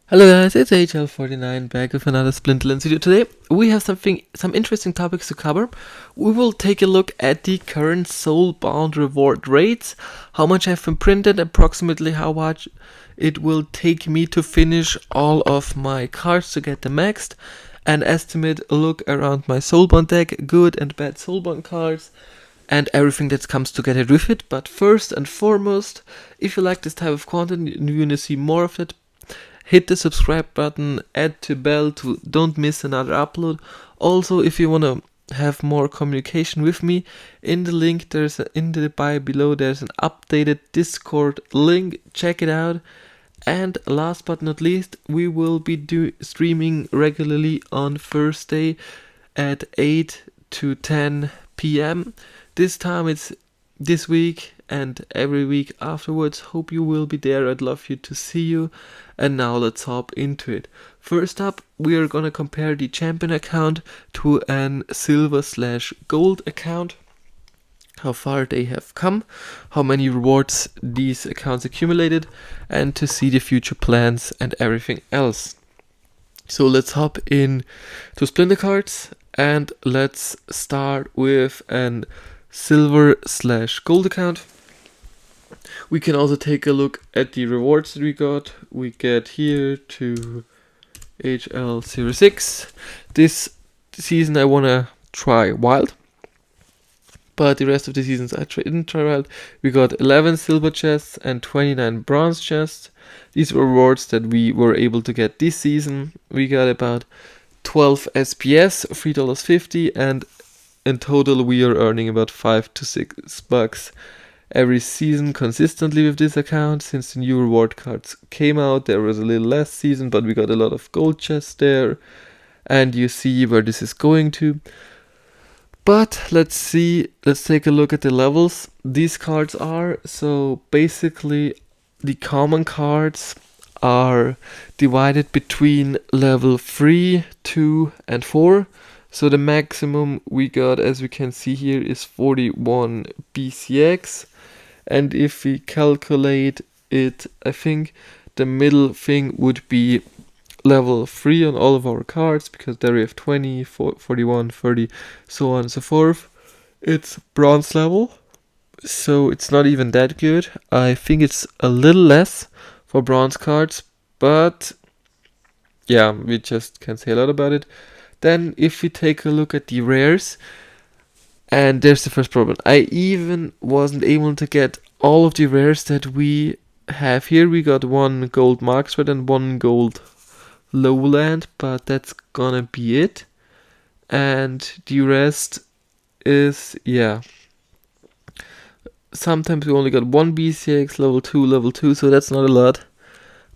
Hello guys, it's Ign Hl04 back with another Splinterlands video. Today we have some interesting topics to cover. We will take a look at the current soulbound reward rates, how much have been printed, approximately how much it will take me to finish all of my cards to get them maxed, and estimate a look around my soulbound deck, good and bad soulbound cards, and everything that comes together with it. But first and foremost, if you like this type of content and you want to see more of it, hit the subscribe button, add to bell to don't miss another upload. Also, if you want to have more communication with me, in the link in the bio below there's an updated Discord link. Check it out. And last but not least, we will be streaming regularly on Thursday at 8 to 10 p.m. This time it's this week and every week afterwards. Hope you will be there. I'd love you to see you. And now let's hop into it. First up, we are gonna compare the champion account to an silver/gold account, how far they have come, how many rewards these accounts accumulated, and to see the future plans and everything else. So let's hop in to Splinter cards, and let's start with an silver/gold account. We can also take a look at the rewards that we got. We get here to Hl06. This season I wanna try wild, but the rest of the seasons I didn't try wild. We got 11 silver chests and 29 bronze chests. These were rewards that we were able to get this season. We got about 12 SPS, $3.50, and in total we are earning about $5 to $6 every season consistently with this account. Since the new reward cards came out, there was a little less season, but we got a lot of gold chests there, and you see where this is going to. But let's take a look at the levels these cards are. So basically the common cards are divided between level 3, 2 and 4. So the maximum we got, as we can see here, is 41 BCX. And if we calculate it, I think the middle thing would be level 3 on all of our cards, because there we have 20, 41, 30, so on and so forth. It's bronze level, so it's not even that good. I think it's a little less for bronze cards, but yeah, we just can't say a lot about it. Then if we take a look at the rares, and there's the first problem. I even wasn't able to get all of the rares that we have here. We got 1 gold Marksword and 1 gold Lowland, but that's gonna be it. And the rest is, yeah. Sometimes we only got 1 BCX, level 2, so that's not a lot.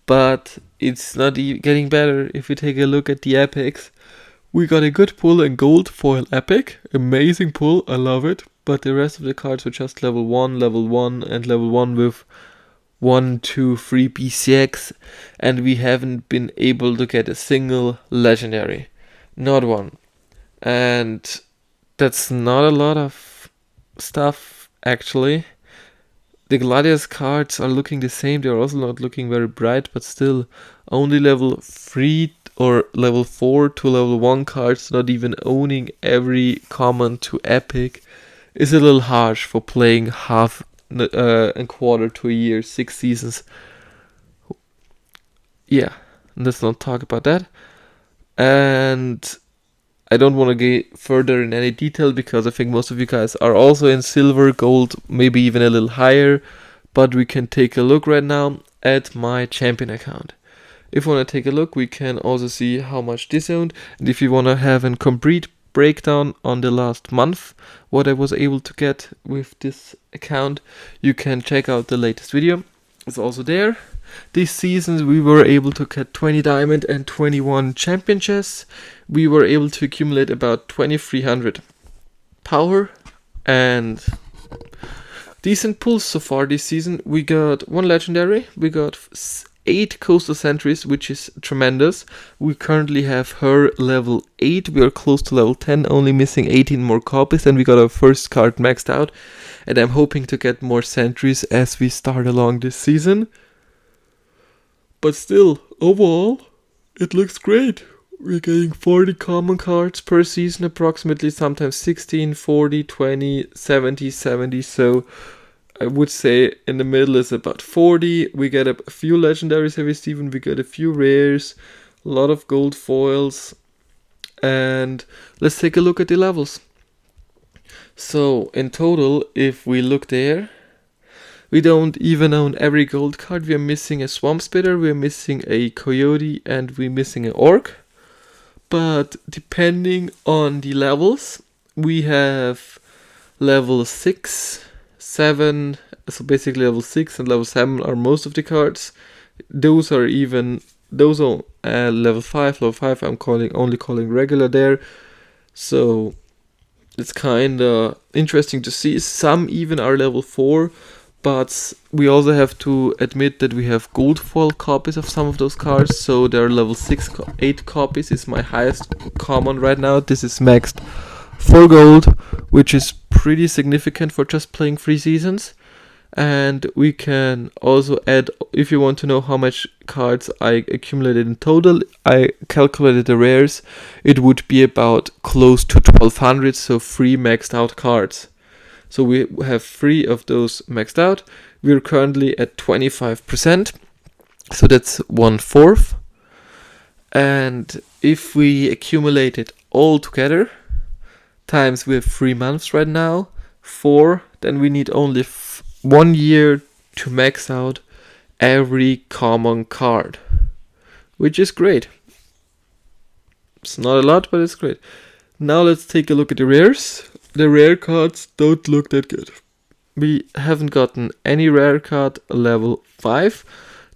But it's not getting better if we take a look at the epics. We got a good pull in gold foil epic, amazing pull, I love it. But the rest of the cards were just level 1, and level 1 with 1, 2, 3 BCX, and we haven't been able to get a single legendary, not one. And that's not a lot of stuff actually. The Gladius cards are looking the same, they're also not looking very bright, but still only level 3 or level 4 to level 1 cards, not even owning every common to epic, is a little harsh for playing half and quarter to a year, 6 seasons. Yeah, let's not talk about that. And I don't want to get further in any detail, because I think most of you guys are also in silver, gold, maybe even a little higher. But we can take a look right now at my champion account. If you want to take a look, we can also see how much this owned. And if you want to have a complete breakdown on the last month, what I was able to get with this account, you can check out the latest video. It's also there. This season we were able to get 20 diamond and 21 champion chests. We were able to accumulate about 2300 power and decent pulls so far this season. We got 1 legendary, we got 8 coastal sentries, which is tremendous. We currently have her level 8, we are close to level 10, only missing 18 more copies, and we got our first card maxed out. And I'm hoping to get more sentries as we start along this season. But still, overall, it looks great. We're getting 40 common cards per season approximately, sometimes 16, 40, 20, 70, 70. So I would say in the middle is about 40. We get a few legendaries every season. We get a few rares, a lot of gold foils. And let's take a look at the levels. So in total, if we look there, we don't even own every gold card. We are missing a Swamp Spitter, we are missing a Coyote, and we're missing an Orc. But depending on the levels, we have level 6, 7, so basically level 6 and level 7 are most of the cards. Those are level 5, I'm only calling regular there. So it's kinda interesting to see. Some even are level 4, but we also have to admit that we have gold foil copies of some of those cards, so they're level 6, 8 copies is my highest common right now. This is maxed 4 gold, which is pretty significant for just playing 3 seasons. And we can also add, if you want to know how much cards I accumulated in total, I calculated the rares. It would be about close to 1200, so 3 maxed out cards. So we have 3 of those maxed out. We're currently at 25%, so that's 1/4. And if we accumulate it all together, times we have 3 months right now, 4, then we need only 1 year to max out every common card, which is great. It's not a lot, but it's great. Now let's take a look at the rares. The rare cards don't look that good. We haven't gotten any rare card level 5.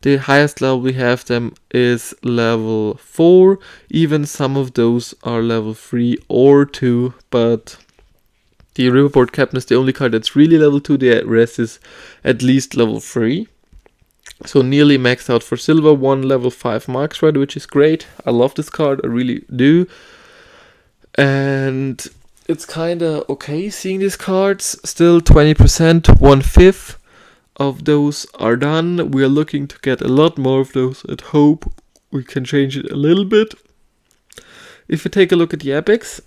The highest level we have them is level 4. Even some of those are level 3 or 2, but the Riverboard Captain is the only card that's really level 2. The rest is at least level 3. So nearly maxed out for silver. 1 level 5 Marks Rider, which is great. I love this card, I really do. And it's kinda okay seeing these cards. Still 20%, 1/5 of those are done. We are looking to get a lot more of those and hope we can change it a little bit. If you take a look at the epics,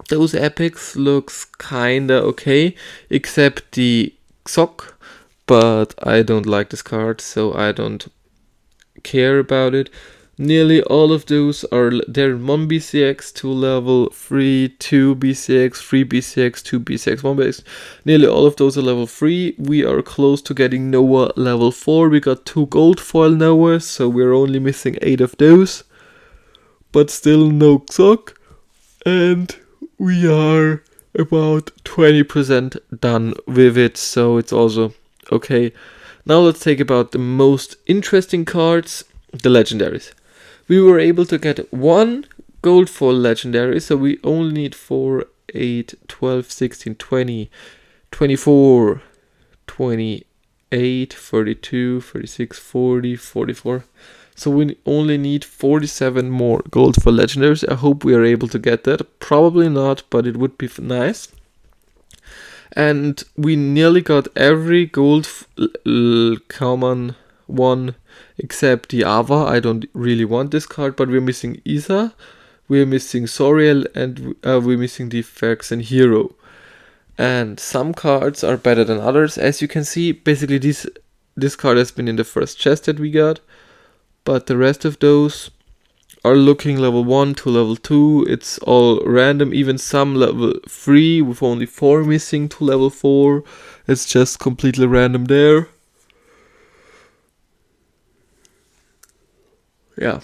those epics looks kinda okay, except the Xock, but I don't like this card, so I don't care about it. Nearly all of those are there. 1 BCX, 2 level 3, 2 BCX, 3 BCX, 2 BCX, 1 BCX. Nearly all of those are level 3. We are close to getting Noah level 4. We got 2 gold foil Noahs, so we're only missing 8 of those. But still no Xock. And we are about 20% done with it, so it's also okay. Now let's take about the most interesting cards, the legendaries. We were able to get 1 gold foil legendary, so we only need 4, 8, 12, 16, 20, 24, 28, 32, 36, 40, 44. So we only need 47 more gold for legendaries. I hope we are able to get that. Probably not, but it would be nice. And we nearly got every gold common one except the Ava. I don't really want this card, but we're missing Isa, we're missing Soriel, and we're missing the Ferguson Hero. And some cards are better than others. As you can see, basically this card has been in the first chest that we got, but the rest of those are looking level 1 to level 2. It's all random, even some level 3 with only 4 missing to level 4. It's just completely random there. Yeah,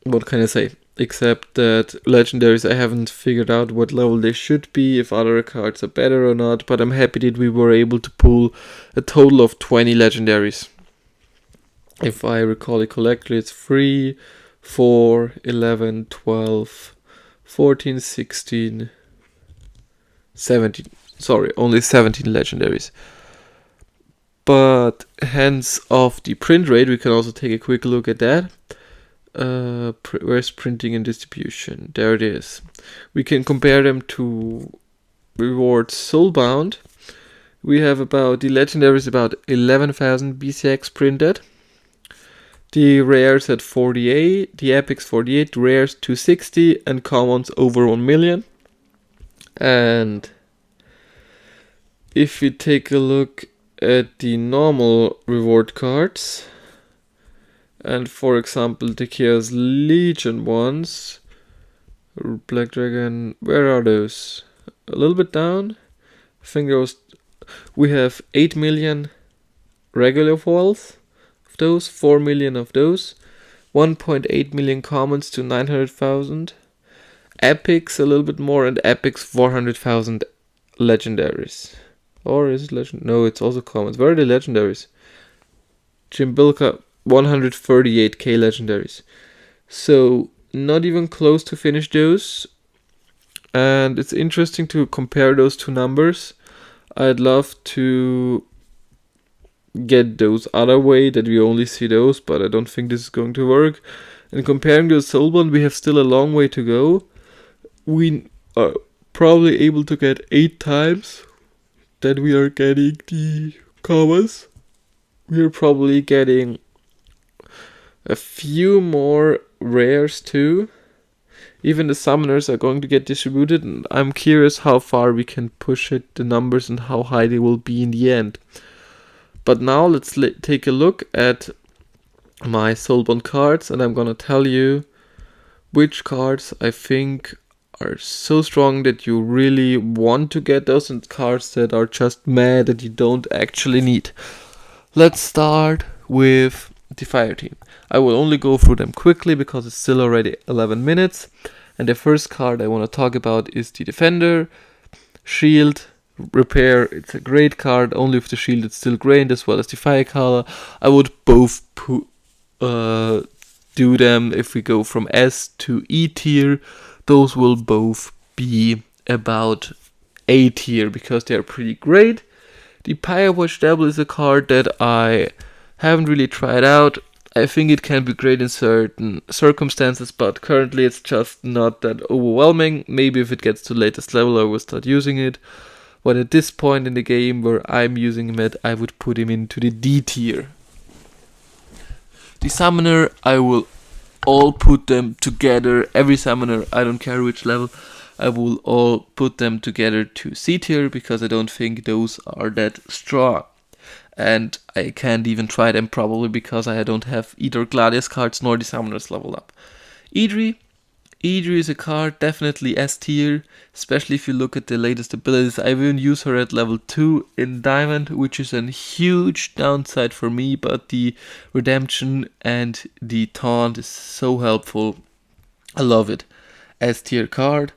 what can I say? Except that legendaries, I haven't figured out what level they should be, if other cards are better or not, but I'm happy that we were able to pull a total of 20 legendaries. If I recall it correctly, it's 3, 4, 11, 12, 14, 16, 17. Sorry, only 17 legendaries. But hence of the print rate, we can also take a quick look at that. Where's printing and distribution? There it is. We can compare them to rewards soulbound. We have about, the legendaries about 11,000 BCX printed. The rares at 48, the epics 48, rares 260, and commons over 1 million. And if we take a look at the normal reward cards, and for example the Chaos Legion ones, Black Dragon, where are those? A little bit down. I think we have 8 million regular foils of those, 4 million of those, 1.8 million commons to 900,000, epics a little bit more, and epics 400,000 legendaries. Or is it legend? No, it's also commons. Where are the legendaries? Jimbilka 138k legendaries. So not even close to finish those. And it's interesting to compare those two numbers. I'd love to get those other way that we only see those, but I don't think this is going to work. And comparing to the Soulbound, we have still a long way to go. We are probably able to get 8 times that we are getting the commons. We are probably getting a few more rares too. Even the summoners are going to get distributed, and I'm curious how far we can push it, the numbers, and how high they will be in the end. But now let's take a look at my Soulbound cards, and I'm gonna tell you which cards I think are so strong that you really want to get those, and cards that are just mad that you don't actually need. Let's start with the Fire Team. I will only go through them quickly because it's still already 11 minutes. And the first card I want to talk about is the Defender. Shield, Repair, it's a great card. Only with the shield it's still great, as well as the Fire color. I would both do them if we go from S to E tier. Those will both be about A tier because they are pretty great. The Firewatch Devil is a card that I haven't really tried out. I think it can be great in certain circumstances, but currently it's just not that overwhelming. Maybe if it gets to latest level I will start using it. But at this point in the game where I'm using him at, I would put him into the D tier. The Summoner, I will all put them together. Every Summoner, I don't care which level, I will all put them together to C tier because I don't think those are that strong. And I can't even try them probably because I don't have either Gladius cards nor the Summoners leveled up. Idri is a card definitely S tier, especially if you look at the latest abilities. I will use her at level 2 in Diamond, which is a huge downside for me, but the Redemption and the Taunt is so helpful. I love it. S tier card.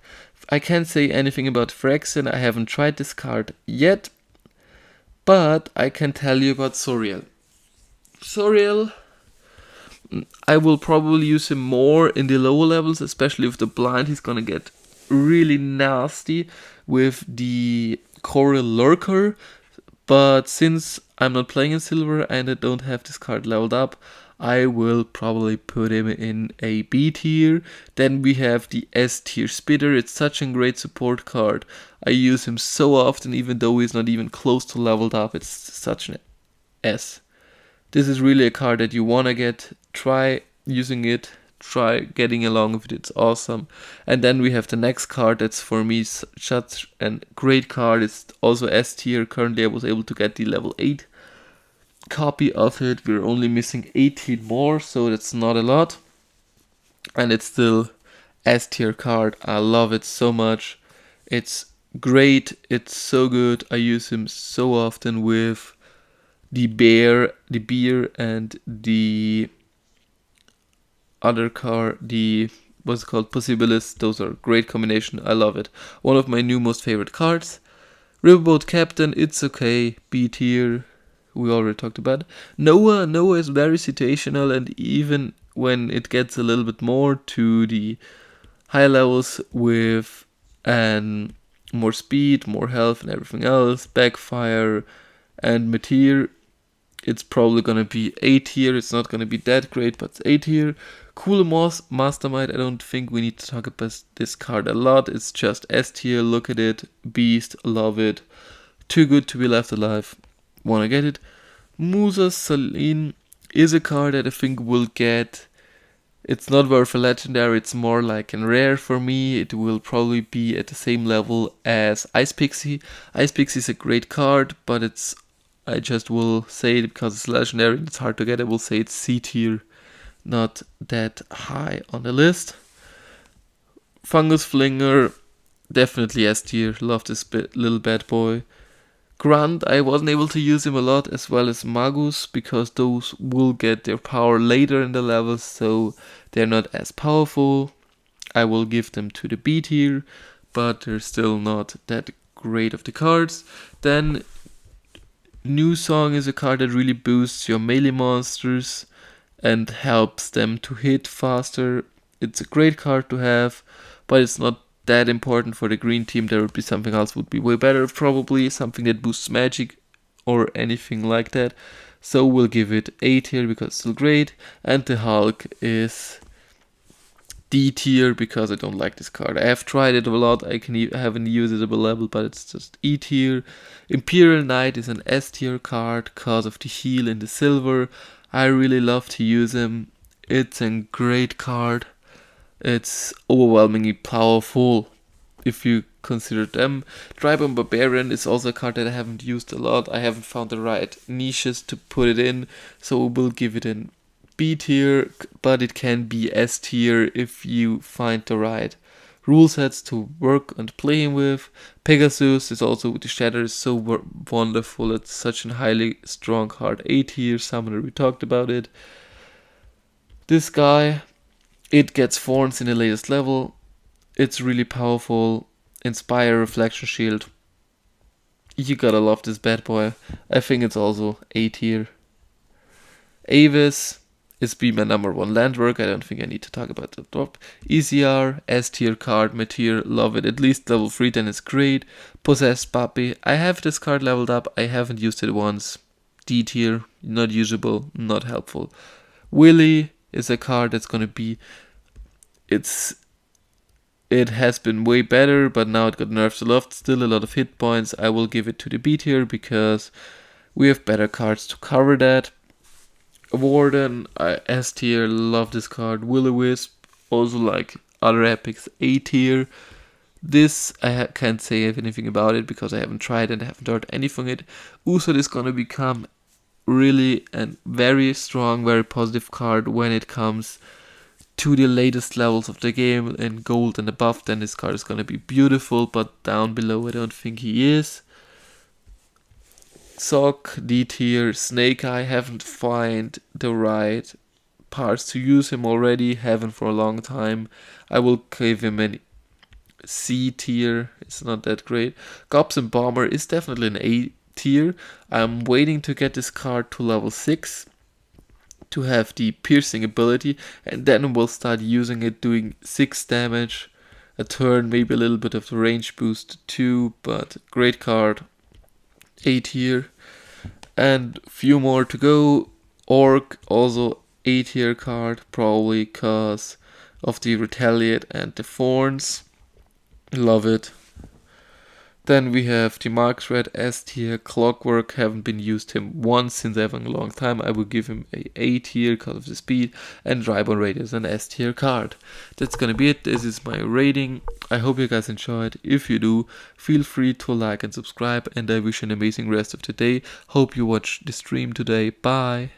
I can't say anything about Phyrexian, I haven't tried this card yet. But I can tell you about Soriel. Soriel, I will probably use him more in the lower levels, especially with the blind. He's gonna get really nasty with the Coral Lurker. But since I'm not playing in silver and I don't have this card leveled up, I will probably put him in a B tier. Then we have the S tier Spitter. It's such a great support card. I use him so often, even though he's not even close to leveled up. It's such an S. This is really a card that you want to get. Try using it. Try getting along with it. It's awesome. And then we have the next card that's for me such a great card. It's also S tier. Currently I was able to get the level 8 copy of it. We're only missing 18 more, so that's not a lot. And it's still S tier card. I love it so much. It's great. It's so good. I use him so often with the beer, and the other card, the what's it called, Possibilis. Those are a great combination. I love it. One of my new most favorite cards. Riverboat Captain. It's okay. B tier. We already talked about. Noah is very situational, and even when it gets a little bit more to the high levels with more speed, more health and everything else, backfire and Meteor, it's probably gonna be A tier. It's not gonna be that great, but it's A tier. Cool Mastermind, I don't think we need to talk about this card a lot. It's just S tier. Look at it. Beast, love it. Too good to be left alive. Wanna get it. Musa Saline, is a card that I think will get. It's not worth a legendary, it's more like a rare for me. It will probably be at the same level as Ice Pixie. Ice Pixie is a great card, but I just will say it because it's legendary and it's hard to get. I will say it's C tier, not that high on the list. Fungus Flinger, definitely S tier. Love this little bad boy. Grunt, I wasn't able to use him a lot, as well as Magus, because those will get their power later in the levels, so they're not as powerful. I will give them to the B tier, but they're still not that great of the cards. Then New Song is a card that really boosts your melee monsters and helps them to hit faster. It's a great card to have, but it's not that important for the green team. There would be something else would be way better, probably something that boosts magic or anything like that. So we'll give it A tier because it's still great, and the Hulk is D tier because I don't like this card. I have tried it a lot, I haven't used it at a level, but it's just E tier. Imperial Knight is an S tier card because of the heal and the silver. I really love to use him. It's a great card. It's overwhelmingly powerful if you consider them. Tribal Barbarian is also a card that I haven't used a lot. I haven't found the right niches to put it in, so we'll give it an B tier, but it can be S tier if you find the right rule sets to work and play with. Pegasus is also, the Shatter is so wonderful. It's such a highly strong card. A tier, Summoner, we talked about it. This guy, it gets Thorns in the latest level. It's really powerful. Inspire, Reflection Shield. You gotta love this bad boy. I think it's also A tier. Avis is be my number one landwork. I don't think I need to talk about the top. ECR, S tier card, my tier, love it. At least level 3, then it's great. Possessed Puppy. I have this card leveled up. I haven't used it once. D tier, not usable, not helpful. Willy is a card that's gonna be. It has been way better, but now it got nerfed a lot. Still a lot of hit points. I will give it to the B tier because we have better cards to cover that. Warden, S tier, love this card. Will-O-Wisp, also like other epics, A tier. This, I can't say anything about it because I haven't tried and I haven't heard anything it. Usad is gonna become really a very strong, very positive card when it comes to the latest levels of the game in gold and above. Then this card is gonna be beautiful, but down below I don't think he is. Sock, D tier. Snake Eye, haven't find the right parts to use him already, haven't for a long time. I will give him an C tier, it's not that great. Cops and Bomber is definitely an A tier. I'm waiting to get this card to level 6 to have the piercing ability, and then we'll start using it, doing 6 damage a turn, maybe a little bit of the range boost too, but great card. A tier. And few more to go. Orc, also A tier card, probably because of the Retaliate and the Thorns. Love it. Then we have the Marks Red, S tier. Clockwork, haven't been used him once since I have a long time. I will give him A tier because of the speed. And Ribon Raid is an S tier card. That's gonna be it. This is my rating. I hope you guys enjoyed. If you do, feel free to like and subscribe. And I wish you an amazing rest of the day. Hope you watch the stream today. Bye.